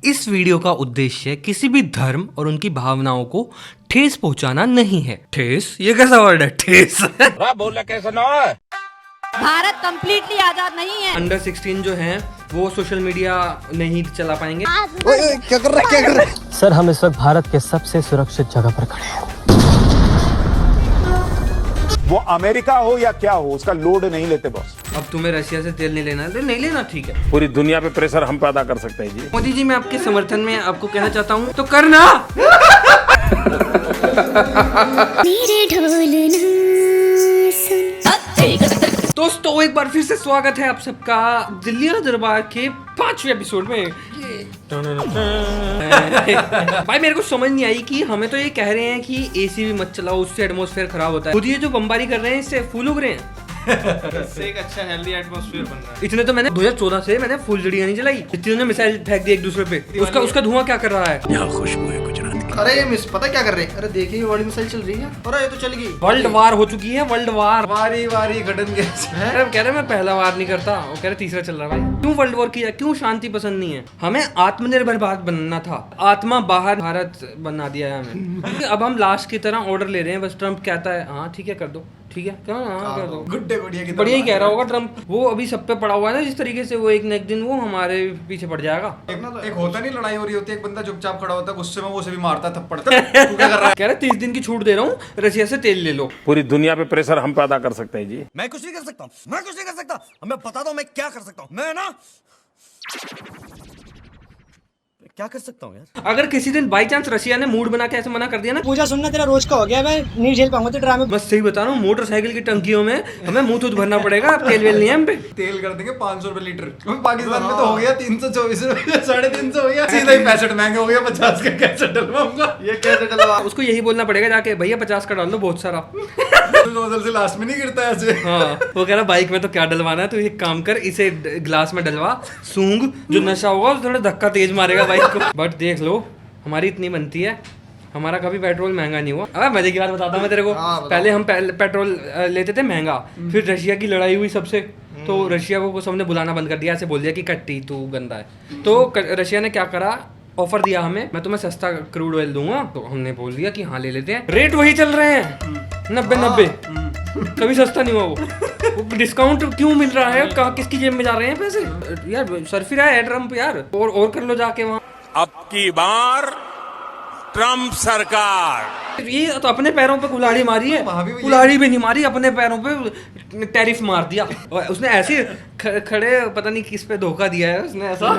इस वीडियो का उद्देश्य किसी भी धर्म और उनकी भावनाओं को ठेस पहुंचाना नहीं है। ठेस, ये कैसा वर्ड है? ठेस बोला कैसा ना है? भारत कंप्लीटली आजाद नहीं है। अंडर 16 जो हैं वो सोशल मीडिया नहीं चला पाएंगे। क्या कर रहा है? सर, हम इस वक्त भारत के सबसे सुरक्षित जगह पर खड़े हैं। वो अमेरिका हो या क्या हो, उसका लोड नहीं लेते बॉस। अब तुम्हें रशिया से तेल नहीं लेना है तो नहीं लेना, ठीक है। पूरी दुनिया पे प्रेशर हम पैदा कर सकते हैं जी। मोदी जी, मैं आपके समर्थन में आपको कहना चाहता हूँ तो करना। दोस्तों, एक बार फिर से स्वागत है आप सबका दिल्ली दरबार के 5वें एपिसोड में। भाई, मेरे को समझ नहीं आई कि हमें तो ये कह रहे हैं कि एसी भी मत चलाओ, उससे एटमॉस्फेयर खराब होता है। खुद ये जो बमबारी कर रहे हैं इससे फूल उग रहे हैं। इससे एक अच्छा हेल्दी एटमॉस्फेयर बन रहा है। इतने तो मैंने 2014 से मैंने फुलझड़ियां नहीं जलाई, इतने मिसाइल फेंक दी एक दूसरे पे। उसका धुआं क्या कर रहा है? यहाँ खुशबू है गुजरात की। अरे ये मिस पता क्या कर रहे हैं? अरे देखिए, ये बड़ी मिसाइल चल रही है। अरे ये तो चल गई। वर्ल्ड वार हो चुकी है, वर्ल्ड वार। वारी वारी घटन गैस है। अरे कह रहे मैं पहला वार नहीं करता, वो कह रहे तीसरा चल रहा है। भाई क्यों वर्ल्ड वॉर किया? क्यों शांति पसंद नहीं है? हमें आत्मनिर्भर भारत बनना था, आत्मा बाहर भारत बना दिया है हमें। अब हम लास्ट की तरह ऑर्डर ले रहे हैं। बस ट्रम्प कहता है हाँ ठीक है कर दो, ठीक है क्या, हाँ कर दो। गुड्डे गुड़िया की बढ़िया ही कह रहा होगा ट्रम्प। वो अभी सब पे पड़ा हुआ है ना, जिस तरीके से वो एक न एक दिन वो हमारे पीछे पड़ जाएगा। एक होता नहीं, लड़ाई हो रही होती है, एक बंदा चुपचाप खड़ा होता है, गुस्से में वो से भी मारता है थप्पड़। तू क्या कर रहा है? कह रहे 30 दिन की छूट दे रहा हूँ, रशिया से तेल ले लो। पूरी दुनिया पे प्रेशर हम पैदा कर सकते हैं जी। मैं कुछ नहीं कर सकता, मैं कुछ नहीं कर सकता। मैं बताता हूँ मैं क्या कर सकता हूँ। मैं ना क्या कर सकता हूँ यार। अगर किसी दिन बाई चांस रशिया ने मूड बना के ऐसे मना कर दिया ना, पूजा सुनना तेरा रोज का हो गया, मैं नहीं झेल पाऊंगा तो ड्रामे। बस सही बता रहा हूँ, मोटरसाइकिल की टंकियों में हमें मुंह तो भरना पड़ेगा। अब तेल वेल नहीं है हम पे। तेल कर देंगे 500 रुपए लीटर। पाकिस्तान में तो हो गया 324 रुपए, 350 हो गया। सीधा ही 65 महंगे हो गया। 50 का कैसे डलवाऊंगा? ये कैसे डलवा? उसको यही बोलना पड़ेगा जाके, भैया 50 का डाल दो बहुत सारा। नोजल से लास्ट में नहीं गिरता है ऐसे। हाँ, वो कह रहा बाइक में तो क्या डलवाना है, तो एक काम कर, इसे ग्लास में डलवा। सूंघ, जो नशा होगा उसे थोड़ा धक्का तेज मारेगा बाइक को। बट देख लो, हमारी इतनी बनती है, हमारा कभी पेट्रोल महंगा नहीं हुआ। अब मजे की बात बताता हूँ मैं तेरे को। पहले हम पेट्रोल लेते थे महंगा, फिर रशिया की लड़ाई हुई सबसे, तो रशिया को सबने बुलाना बंद कर दिया। ऐसे बोल दिया कि कट्टी तू गंदा है। तो रशिया ने क्या करा, ऑफर दिया हमें, मैं तुम्हें सस्ता क्रूड ऑयल दूंगा। तो हमने बोल दिया कि हाँ ले लेते हैं। रेट वही चल रहे हैं 90। कभी सस्ता नहीं हुआ वो डिस्काउंट क्यों मिल रहा है? कहाँ किसकी जेब में जा रहे हैं पैसे? यार सरफिरा है ट्रम्प यार, और कर लो जाके वहाँ। अब की बार ट्रम्प सरकार ये तो अपने पैरों पे कुल्हाड़ी मारी है। कुल्हाड़ी भी नहीं मारी, अपने पैरों पे टैरिफ मार दिया उसने। ऐसे खड़े पता नहीं किस पे धोखा दिया है उसने ऐसा।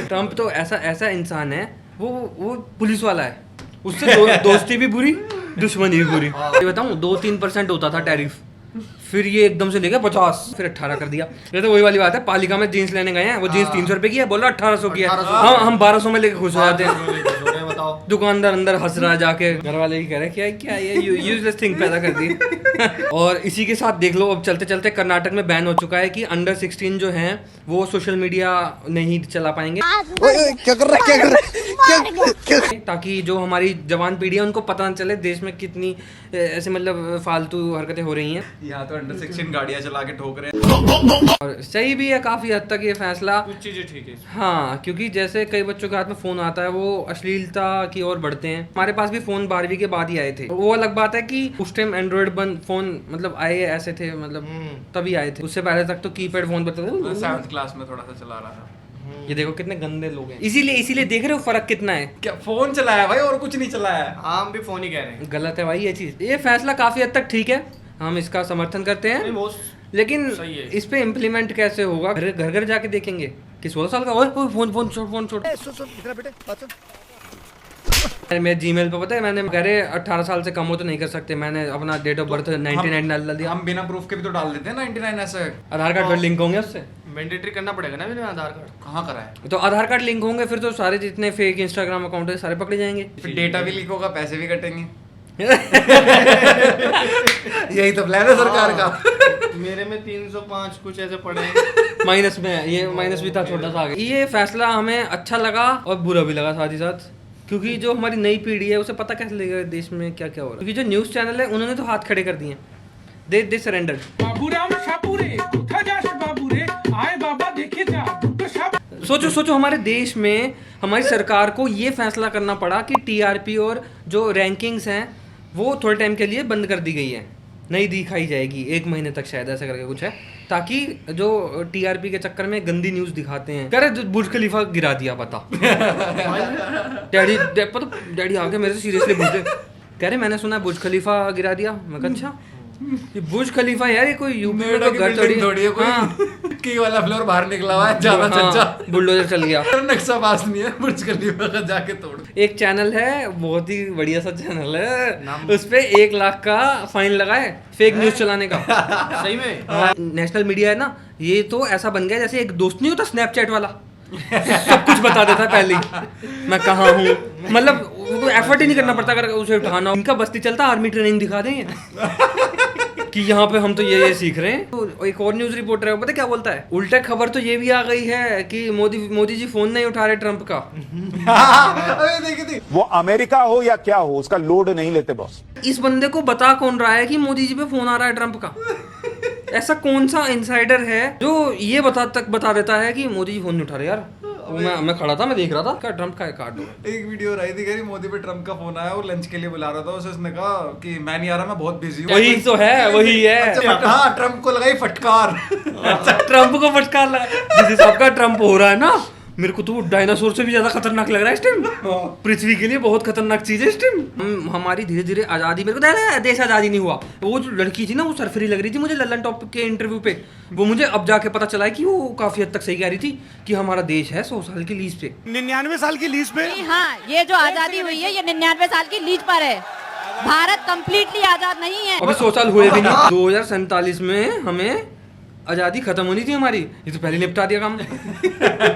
ट्रम्प तो ऐसा इंसान है, वो पुलिस वाला है। उससे दोस्ती भी बुरी, दुश्मनी भी बुरी। ये बताऊं, 2-3% होता था टैरिफ, फिर ये एकदम से ले गया 50, फिर 18 कर दिया। ये तो वही वाली बात है, पालिका में जीन्स लेने गए हैं, वो जीन्स 300 रुपए की है, बोल रहा 1800 की है। हम 1200 में लेके खुश हो जाते हैं। दुकानदार अंदर हंस रहा, जाके घर वाले ही कह रहे हैं क्या ये यूजलेस थिंग पैदा कर दी। और इसी के साथ देख लो, अब चलते चलते कर्नाटक में बैन हो चुका है कि अंडर 16 जो हैं वो सोशल मीडिया नहीं चला पाएंगे। क्या कर रहा है? ताकि जो हमारी जवान पीढ़ी है उनको पता न चले देश में कितनी ऐसे मतलब फालतू हरकतें हो रही हैं। यहाँ तो अंडर 16 गाड़ियाँ चला के ठोक रहे हैं। और सही भी है काफी हद तक ये फैसला। कुछ चीजें ठीक है। हाँ, क्योंकि जैसे कई बच्चों के हाथ में फोन आता है, वो अश्लीलता की ओर बढ़ते हैं। हमारे पास भी फोन 12वीं के बाद ही आए थे। वो अलग बात है कि उस टाइम एंड्रॉइड फोन मतलब आए ऐसे थे, मतलब तभी आए थे। उससे पहले तक तो कीपैड फोन पर 7th क्लास में थोड़ा सा चला रहा था। ये देखो कितने गंदे लोग हैं। इसीलिए देख रहे हो फर्क कितना है। क्या फोन चलाया भाई, और कुछ नहीं चलाया। हम भी फोन ही कह रहे हैं। गलत है भाई ये चीज। ये फैसला काफी हद तक ठीक है, हम इसका समर्थन करते हैं, लेकिन इस पे इम्प्लीमेंट कैसे होगा? घर घर जाके देखेंगे कि 16 साल का फोन छोड़। मेरे जीमेल पे पता है, मैंने कह रहे 18 साल से कम हो तो नहीं कर सकते। मैंने अपना डेट ऑफ बर्थ 99 डाल दिया। हम बिना प्रूफ के भी तो डाल देते हैं 99 ऐसे। आधार कार्ड पर लिंक होंगे उससे। मैंडेटरी करना पड़ेगा ना मेरे आधार कार्ड। कहाँ करा है? तो आधार कार्ड लिंक होंगे, फिर तो सारे जितने फेक इंस्टाग्राम अकाउंट है सारे पकड़े जाएंगे। फिर डेटा भी लीक होगा, पैसे भी कटेंगे। यही तो प्लान है सरकार का। मेरे में 305 कुछ ऐसे पड़े हैं। माइनस में है, ये माइनस भी था छोटा सा आगे। ये फैसला हमें अच्छा लगा और बुरा भी लगा साथ ही साथ, क्योंकि जो हमारी नई पीढ़ी है उसे पता कैसे लगेगा देश में क्या क्या हो रहा है। क्योंकि जो न्यूज़ चैनल है उन्होंने तो हाथ खड़े कर दिए, दे सरेंडर। सोचो सोचो हमारे देश में हमारी सरकार को ये फैसला करना पड़ा कि टीआरपी और जो रैंकिंग्स हैं वो थोड़े टाइम के लिए बंद कर दी गई है, नहीं दिखाई जाएगी 1 महीने तक शायद, ऐसा करके कुछ है, ताकि जो टीआरपी के चक्कर में गंदी न्यूज़ दिखाते हैं। कह रहे बुर्ज खलीफा गिरा दिया, बता। डैडी आगे मेरे से सीरियसली पूछते, कह रहे मैंने सुना बुर्ज खलीफा गिरा दिया। मैं कहा अच्छा, ये बुर्ज खलीफा यार ये कोई यूपी में तो घर थोड़ी है कोई। हाँ। की वाला फ्लोर बाहर निकला हुआ है, ज्यादा चच्चा बुलडोजर चल गया। नक्शा पास नहीं है, बुर्ज खलीफा का जाके तोड़। एक चैनल है, बहुत ही बढ़िया सा चैनल है, उस पे 1 लाख का फाइन लगा है फेक न्यूज चलाने का। सही में नेशनल मीडिया है ना, ये तो ऐसा बन गया जैसे एक दोस्त नहीं होता स्नैपचैट वाला, सब कुछ बता देता है पहले ही, मैं कहाँ हूँ, मतलब वो एफर्ट ही नहीं करना पड़ता अगर उसे उठाना। इनका बस्ती चलता आर्मी ट्रेनिंग दिखा देंगे कि यहाँ पे हम तो ये सीख रहे हैं। तो एक और न्यूज रिपोर्टर है, पता क्या बोलता है, उल्टा खबर तो ये भी आ गई है कि मोदी जी फोन नहीं उठा रहे ट्रम्प का। अबे देखी थी वो अमेरिका हो या क्या हो, उसका लोड नहीं लेते बॉस। इस बंदे को बता कौन रहा है कि मोदी जी पे फोन आ रहा है ट्रम्प का? ऐसा कौन सा इनसाइडर है जो ये बता देता है कि मोदी जी फोन नहीं उठा रहे यार? मैं खड़ा था, मैं देख रहा था क्या ट्रम्प का काट दो। एक वीडियो आई थी, कह रही मोदी पे ट्रम्प का फोन आया, वो लंच के लिए बुला रहा था, उसने कहा कि मैं नहीं आ रहा, मैं बहुत बिजी हूँ। वही तो है, वही है। अच्छा, हाँ, ट्रम्प को लगाई फटकार। ट्रम्प को फटकार लगा, जिस हिसाब का ट्रम्प हो रहा है ना, मेरे को तो डायनासोर से भी ज्यादा खतरनाक लग रहा है इस टाइम। पृथ्वी के लिए बहुत खतरनाक चीज है इस टाइम। हमारी धीरे धीरे आजादी, मेरे को देश आजादी नहीं हुआ। वो जो लड़की थी ना, वो सरफरी लग रही थी मुझे लल्लन टॉप के इंटरव्यू पे, वो मुझे अब जाके पता चला है कि वो काफी हद तक सही कह रही थी कि हमारा देश है 100 साल की लीज पे। 99 साल की लीज पे। हाँ, ये जो आजादी हुई है ये 99 साल की लीज पर है। भारत कम्प्लीटली आजाद नहीं है। अभी 100 साल हुए भी नहीं। 2047 में हमें आजादी खत्म होनी थी हमारी, ये तो पहले निपटा दिया काम।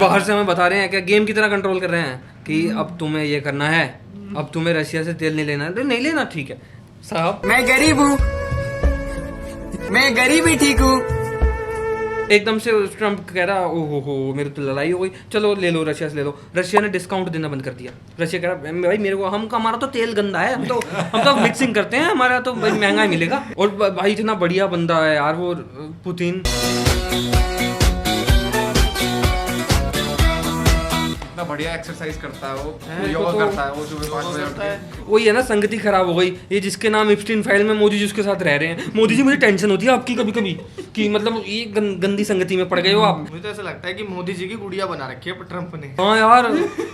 बाहर से हमें बता रहे हैं क्या, गेम की तरह कंट्रोल कर रहे हैं कि अब तुम्हें ये करना है, अब तुम्हें रशिया से तेल नहीं लेना है। नहीं लेना, ठीक है साहब, मैं गरीब हूँ, मैं गरीब ही ठीक हूँ। एकदम से ट्रम्प कह रहा ओ हो मेरे तो लड़ाई हो गई, चलो ले लो रशिया से ले लो। रशिया ने डिस्काउंट देना बंद कर दिया। रशिया कह रहा भाई मेरे को, हमारा तो तेल गंदा है, हम तो मिक्सिंग करते हैं, हमारा तो भाई महंगा ही मिलेगा। और भाई इतना बढ़िया बंदा है यार वो पुतिन, इतना बढ़िया एक्सरसाइज करता है वो योगा करता है वो, सुबह 5 बजे उठता है। वही है ना, संगति खराब हो गई। ये जिसके नाम इप्स्टीन फाइल में मोदी जी उसके साथ रह रहे हैं। मोदी जी मुझे टेंशन होती है आपकी कभी कभी कि मतलब ये गंदी संगति में पड़ गए हो आप। मुझे तो ऐसा लगता है कि मोदी जी की गुड़िया बना रखी है ट्रम्प ने। हाँ यार,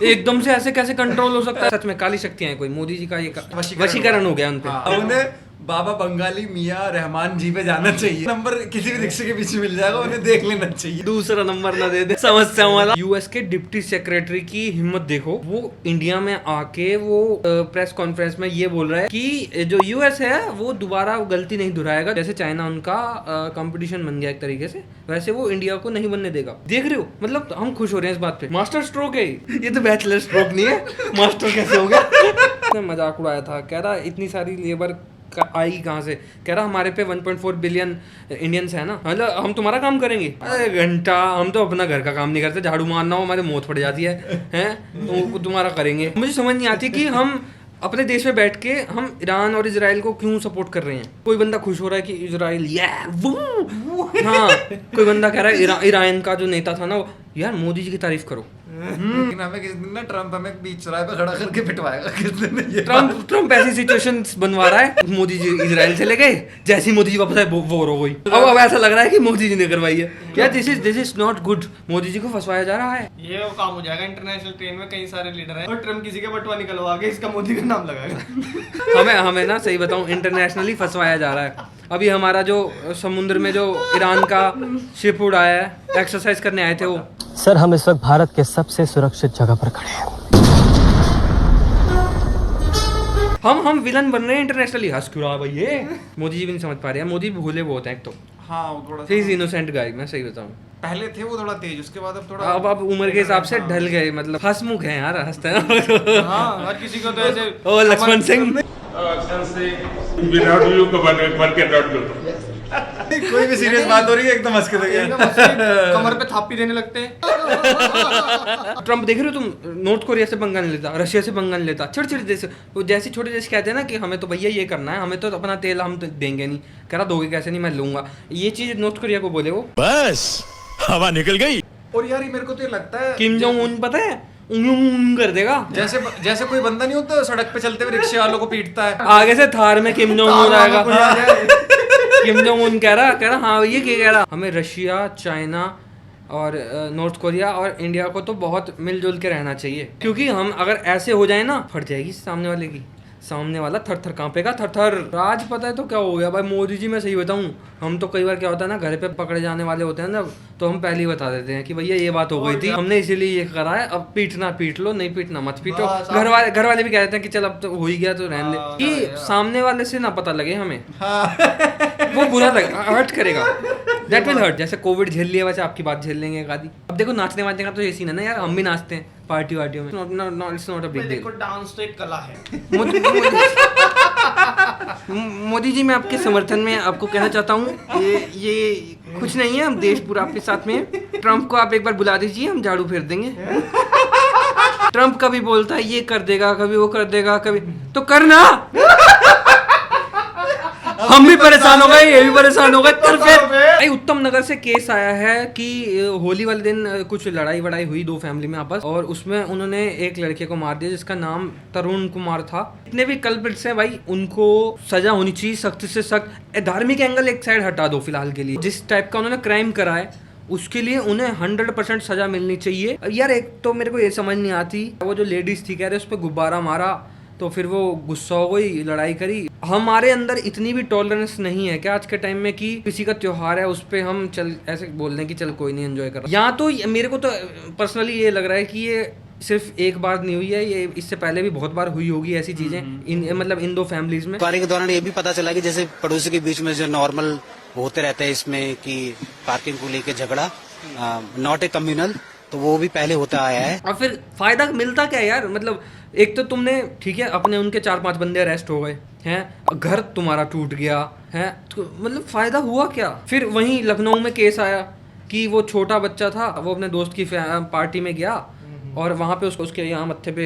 एकदम से ऐसे कैसे कंट्रोल हो सकता है? सच में काली शक्तियां हैं कोई, मोदी जी का ये वशीकरण हो गया उन पे। उन्हें बाबा बंगाली मियाँ रहमान जी पे जाना चाहिए, नंबर किसी भी रिक्शे के पीछे मिल जाएगा, उन्हें देख लेना चाहिए। दूसरा नंबर ना दे दे समस्या वाला। यूएस के डिप्टी सेक्रेटरी की हिम्मत देखो, वो इंडिया में आके वो प्रेस कॉन्फ्रेंस में ये बोल रहा है कि जो यूएस है वो दोबारा गलती नहीं दोहराएगा। जैसे चाइना उनका कंपटीशन बन गया एक तरीके से, वैसे वो इंडिया को नहीं बनने देगा। देख रहे हो, मतलब हम खुश हो रहे हैं इस बात पे। मास्टर स्ट्रोक है ये तो, बैचलर स्ट्रोक नहीं है, मास्टर कैसे हो गया? मजाक उड़ाया था, कह रहा इतनी सारी लेबर आएगी कहाँ से? कह रहा हमारे पे 1.4 बिलियन इंडियंस है ना, मतलब हम तुम्हारा काम करेंगे। अरे घंटा, हम तो अपना घर का काम नहीं करते, झाड़ू मारना हो हमारे मौत पड़ जाती है, हैं तो तुम्हारा करेंगे। मुझे समझ नहीं आती कि हम अपने देश में बैठ के हम ईरान और इजराइल को क्यों सपोर्ट कर रहे हैं। कोई बंदा खुश हो रहा है कि इजराइल हाँ, कोई बंदा कह रहा है ईरान का जो नेता था ना वो, यार मोदी जी की तारीफ करो। लेकिन हमें किस दिन ना ट्रम्प हमें बीच चौराहे पे खड़ा करके पिटवाएगा किस दिन ये। ट्रम्प ऐसी सिचुएशंस बनवा रहा है। मोदी जी इजराइल चले गए, जैसे ही मोदी जी वापस आए वॉर हो गई। अब ऐसा लग रहा है कि मोदी जी ने करवाई है यार। This is not good. Modi ji को फंसवाया जा रहा है। ये वो काम हो जाएगा, इंटरनेशनल ट्रेन में कई सारे लीडर हैं और ट्रम्प किसी का बटवा निकलवा के इसका मोदी का नाम लगाएगा। हमें ना सही बताऊं, इंटरनेशनली फंसवाया जा रहा है। अभी हमारा जो समुद्र में जो ईरान का शिप उड़ाया है, एक्सरसाइज करने आए थे वो। सर हम इस वक्त भारत के सबसे सुरक्षित जगह पर खड़े हैं। हम विलन बन रहे हैं इंटरनेशनली। हंस क्यों रहा भाई ये? मोदी जी भी नहीं समझ पा रहे हैं। मोदी भूले बहुत हैं एक तो। हाँ, वो थोड़ा ही इज इनोसेंट गाय, मैं सही बताऊं। पहले थे वो थोड़ा तेज, उसके बाद अब थोड़ा अब उम्र के हिसाब से ढल गए, मतलब हंसमुख है यार, हंसते हैं। हाँ, हर किसी को तो ऐसे। ओ लक्ष्मण सिंह, कोई भी सीरियस बात हो रही है एकदम हंस के कमर पे थापी देने लगते हैं। ट्रम्प देख रहे हो तुम, नॉर्थ कोरिया से पंगा नहीं लेता, रशिया से पंगा नहीं लेता। छोटे छोटे देश, वो जैसे छोटे देश कहते हैं ना कि हमें तो भैया ये करना है, हमें तो अपना तेल हम तो देंगे नहीं। कह रहा दोगे कैसे? नहीं, मैं लूंगा। ये चीज नॉर्थ कोरिया को बोले वो, बस हवा निकल गई। और यार ये मेरे को तो ये लगता है किम जोंग उन पता है उंग कर देगा। जैसे कोई बंदा नहीं होता सड़क पे चलते हुए रिक्शे वालों को पीटता है, आगे से थार में किम जोंग उन आएगा। किम जोंग उन कह रहा हाँ ये क्या कह रहा, हमें रशिया, चाइना और नॉर्थ कोरिया और इंडिया को तो बहुत मिलजुल के रहना चाहिए, क्योंकि हम अगर ऐसे हो जाए ना फट जाएगी सामने वाले की, सामने वाला थर थर कांपेगा, थर थर। राज पता है तो क्या हो गया भाई मोदी जी, मैं सही बताऊं, हम तो कई बार क्या होता है ना घर पे पकड़े जाने वाले होते हैं ना, तो हम पहले ही बता देते हैं कि भैया ये बात हो गई थी, हमने इसीलिए ये करा है, अब पीटना पीट लो, नहीं पीटना मत पीटो। घर वाले भी कह देते हैं कि चल अब तो हो ही गया तो रहने दे, कि सामने वाले से ना पता लगे हमें, वो बुरा लगे, हर्ट करेगा, दैट विल हर्ट। जैसे कोविड झेल लिया वैसे आपकी बात झेल लेंगे एक आधी। अब देखो नाचने वाचने का तो ये सीन है ना यार, हम भी नाचते हैं पार्टी वार्टियों में, it's not a big deal. देखो डांस तो एक कला है। मोदी जी मैं आपके समर्थन में आपको कहना चाहता हूँ ये कुछ नहीं है, हम देश पूरा आपके साथ में है। ट्रम्प को आप एक बार बुला दीजिए, हम झाड़ू फेर देंगे। ट्रम्प कभी बोलता है ये कर देगा, कभी वो कर देगा, कभी तो करना। हम भी परेशान हो गए, ये भी परेशान हो गए, कर फिर। उत्तम नगर से केस आया है कि होली वाले दिन कुछ लड़ाई वड़ाई हुई दो फैमिली में आपस, और उसमें उन्होंने एक लड़के को मार दिया जिसका नाम तरुण कुमार था। इतने भी कल्प्रिट्स हैं भाई, उनको सजा होनी चाहिए सख्त से सख्त। धार्मिक एंगल एक साइड हटा दो फिलहाल के लिए, जिस टाइप का उन्होंने क्राइम करा है उसके लिए उन्हें 100% सजा मिलनी चाहिए। यार एक तो मेरे को ये समझ नहीं आती, वो जो लेडीज थी कह रहे उस पर गुब्बारा मारा तो फिर वो गुस्सा हो गई, लड़ाई करी। हमारे अंदर इतनी भी टॉलरेंस नहीं है क्या आज के टाइम में कि किसी का त्योहार है उस पे हम चल ऐसे बोल दें कि चल कोई नहीं एंजॉय कर रहा। यहाँ तो मेरे को तो पर्सनली ये लग रहा है कि ये सिर्फ एक बार नहीं हुई है, ये इससे पहले भी बहुत बार हुई होगी ऐसी चीजें मतलब इन दो फैमिलीज में। कार्य के दौरान ये भी पता चला कि जैसे पड़ोसी के बीच में जो नॉर्मल होते रहते हैं इसमें कि पार्किंग को लेके झगड़ा, नॉट ए कम्युनल, तो वो भी पहले होता आया है। और फिर फायदा मिलता क्या यार, मतलब एक तो तुमने ठीक है अपने उनके 4-5 बंदे अरेस्ट हो गए हैं, घर तुम्हारा टूट गया है, तो मतलब फायदा हुआ क्या। फिर वहीं लखनऊ में केस आया कि वो छोटा बच्चा था, वो अपने दोस्त की पार्टी में गया और वहाँ पे उसके यहाँ मत्थे पे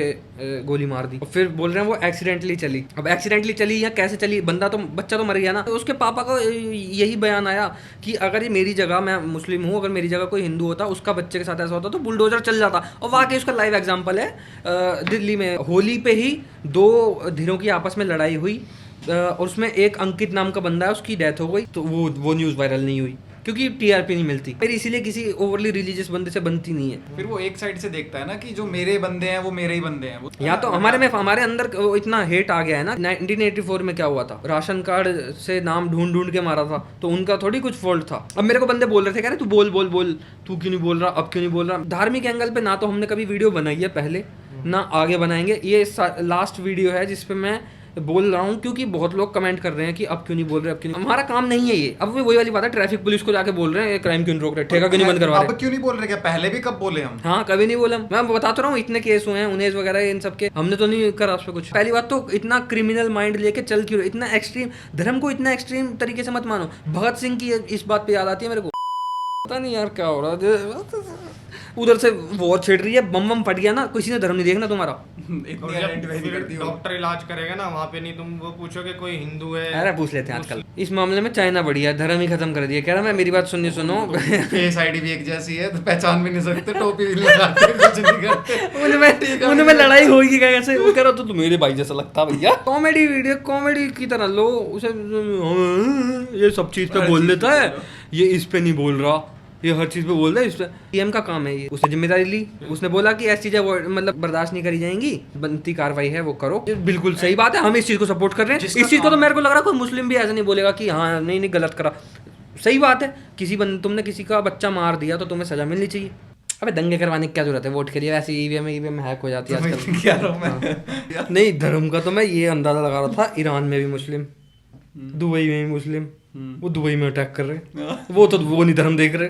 गोली मार दी। और फिर बोल रहे हैं वो एक्सीडेंटली चली। अब एक्सीडेंटली चली या कैसे चली, बच्चा तो मर गया ना। तो उसके पापा का यही बयान आया कि अगर ये मेरी जगह, मैं मुस्लिम हूँ, अगर मेरी जगह कोई हिंदू होता, उसका बच्चे के साथ ऐसा होता तो बुलडोजर चल जाता। और वाकई उसका लाइव एग्जाम्पल है, दिल्ली में होली पे ही 2 धीरों की आपस में लड़ाई हुई और उसमें एक अंकित नाम का बंदा है, उसकी डेथ हो गई। तो वो न्यूज़ वायरल नहीं हुई क्योंकि टीआरपी नहीं मिलती। फिर इसीलिए किसी ओवरली रिलीजियस बंदे से बनती नहीं है। फिर वो एक साइड से देखता है ना कि जो मेरे बंदे हैं वो मेरे ही बंदे हैं। या तो हमारे अंदर इतना हेट आ गया है ना। 1984 में क्या हुआ था, राशन कार्ड से नाम ढूंढ के मारा था, तो उनका थोड़ी कुछ फॉल्ट था। अब मेरे को बंदे बोल रहे थे, कह रहे तू बोल, तू क्यों नहीं बोल रहा, अब क्यों नहीं बोल रहा। धार्मिक एंगल पे ना तो हमने कभी वीडियो बनाई है पहले, ना आगे बनाएंगे। ये लास्ट वीडियो है जिसपे मैं बोल रहा हूँ, क्योंकि बहुत लोग कमेंट कर रहे हैं कि अब क्यों नहीं बोल रहे, अब क्यों नहीं। हमारा काम नहीं है ये। अब वही वाली बात है, ट्रैफिक पुलिस को जाके बोल रहे हैं क्राइम क्यों नहीं रोक रहे, ठेका क्यों नहीं बंद करवा रहे। अब क्यों नहीं बोल रहे, क्या पहले भी कब बोले हम? हाँ कभी नहीं बोला, मैं बताता रहा हूँ, इतने केस हुए हैं उन्हें वगैरह इन सब के, हमने तो नहीं करा उस पर कुछ। पहली बात तो इतना क्रिमिनल माइंड लेके चल क्यों, इतना एक्सट्रीम धर्म को इतना एक्सट्रीम तरीके से मत मानो। भगत सिंह की इस बात पे याद आती है मेरे को, पता नहीं यार क्या हो रहा है, उधर से वॉर छिड़ रही है, बम फट गया ना, किसी ने धर्म नहीं देखना तुम्हारा। डॉक्टर इलाज करेगा ना वहाँ पे, नहीं तुम वो पूछोगे कोई हिंदू है। अरे पूछ लेते हैं आजकल। इस मामले में चाइना बढ़िया, धर्म ही खत्म कर दिया। कह रहा मैं मेरी बात सुनो फेस आईडी भी एक जैसी है तो पहचान भी नहीं सकते, टोपी भी लगाते, कुछ नहीं करते। उनमें लड़ाई होगी कैसे, वो कह रहा तो मेरे भाई जैसा लगता भैया। कॉमेडी वीडियो कॉमेडी की तरह लो उसे, ये सब चीज पे बोल देता है, ये इस पे नहीं बोल रहा, ये हर चीज पे बोल रहा है। इस पे पीएम का काम है, ये उसने जिम्मेदारी ली, उसने बोला कि ऐसी चीजें मतलब बर्दाश्त नहीं करी जाएंगी, बनती कार्रवाई है वो करो। बिल्कुल सही बात है, हम इस चीज को सपोर्ट कर रहे हैं। इस चीज को तो मेरे को लग रहा है कोई मुस्लिम भी ऐसा नहीं बोलेगा कि हाँ नहीं गलत करा। सही बात है, तुमने किसी का बच्चा मार दिया तो तुम्हें सजा मिलनी चाहिए। अबे दंगे करवाने की क्या जरूरत है वोट के लिए, वैसे ईवीएम हैक हो जाती है आजकल। नहीं धर्म का तो मैं ये अंदाजा लगा रहा था, ईरान में भी मुस्लिम, दुबई में भी मुस्लिम, वो दुबई में अटैक कर रहे, वो नहीं धर्म देख रहे।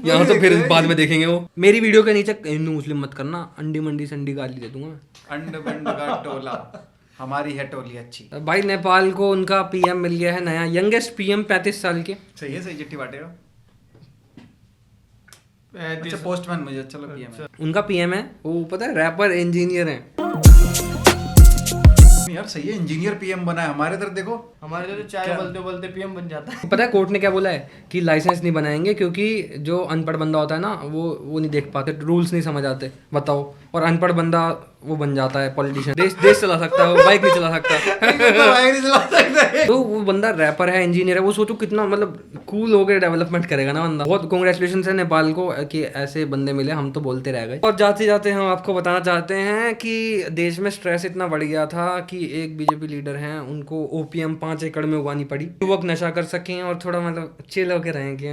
यहाँ तो फिर बाद में देखेंगे वो। मेरी वीडियो के नीचे हिंदू मुस्लिम मत करना, अंडी मंडी संडी गाली दे दूंगा मैं। अंड बंड का टोला, हमारी है टोली अच्छी। भाई नेपाल को उनका पीएम मिल गया है नया, यंगेस्ट पीएम 35 साल के। सही है, सही चिट्ठी बांटेगा। अच्छा पोस्टमैन मुझे, चलो पीएम है। उनका पीएम है वो, पता है रैपर इंजीनियर है। यार सही है, इंजीनियर पीएम बना है। हमारे इधर देखो, हमारे तो चाय बोलते बोलते पीएम बन जाता है। पता है कोर्ट ने क्या बोला है कि लाइसेंस नहीं बनाएंगे क्योंकि जो अनपढ़ बंदा होता है ना वो नहीं देख पाते, रूल्स नहीं समझ आते, बताओ। और अनपढ़ बंदा वो बन जाता है पॉलिटिशियन, देश चला सकता है, वो बाइक नहीं चला सकता। तो वो बंदा रैपर है, इंजीनियर है, वो सोचो कितना मतलब कूल हो गए, डेवलपमेंट करेगा ना बंदा। बहुत कांग्रेचुलेशन है नेपाल को कि ऐसे बंदे मिले, हम तो बोलते रह गए। और जाते जाते हम आपको बताना चाहते हैं कि देश में स्ट्रेस इतना बढ़ गया था कि एक बीजेपी लीडर हैं, उनको ओपीएम 5 एकड़ में उगानी पड़ी, युवक नशा कर सकें और थोड़ा मतलब चिल होकर रहें कि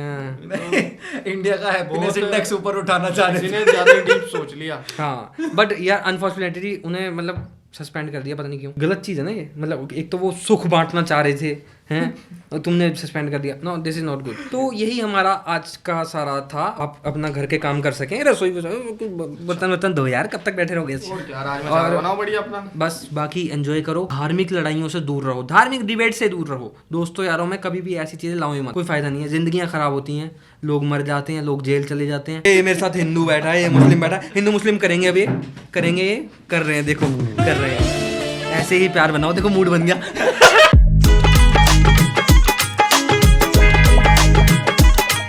इंडिया का हैप्पीनेस इंडेक्स ऊपर उठाना चाह रहे थे। ज्यादा डीप सोच लिया। हाँ बट यार अनफॉर्चुनेटली उन्हें मतलब सस्पेंड कर दिया, पता नहीं क्यों। गलत चीज़ है ना ये, मतलब एक तो वो सुख बांटना चाह रहे थे हैं और तुमने सस्पेंड कर दिया। No this is not good. तो यही हमारा आज का सारा था। आप अपना घर के काम कर सकें, रसोई बर्तन धो यार, कब तक बैठे रहोगे। और बनाओ बढ़िया अपना, बस बाकी एंजॉय करो, धार्मिक लड़ाइयों से दूर रहो, धार्मिक डिबेट से दूर रहो। दोस्तों यारों में कभी भी ऐसी चीजें लाओ ही मत, कोई फायदा नहीं है। जिंदगियां खराब होती हैं, लोग मर जाते हैं, लोग जेल चले जाते हैं। ये मेरे साथ हिंदू बैठा है, ये मुस्लिम बैठा है, हिंदू मुस्लिम करेंगे अब, ये करेंगे, ये कर रहे हैं, देखो कर रहे हैं। ऐसे ही प्यार बनाओ, देखो मूड बन गया।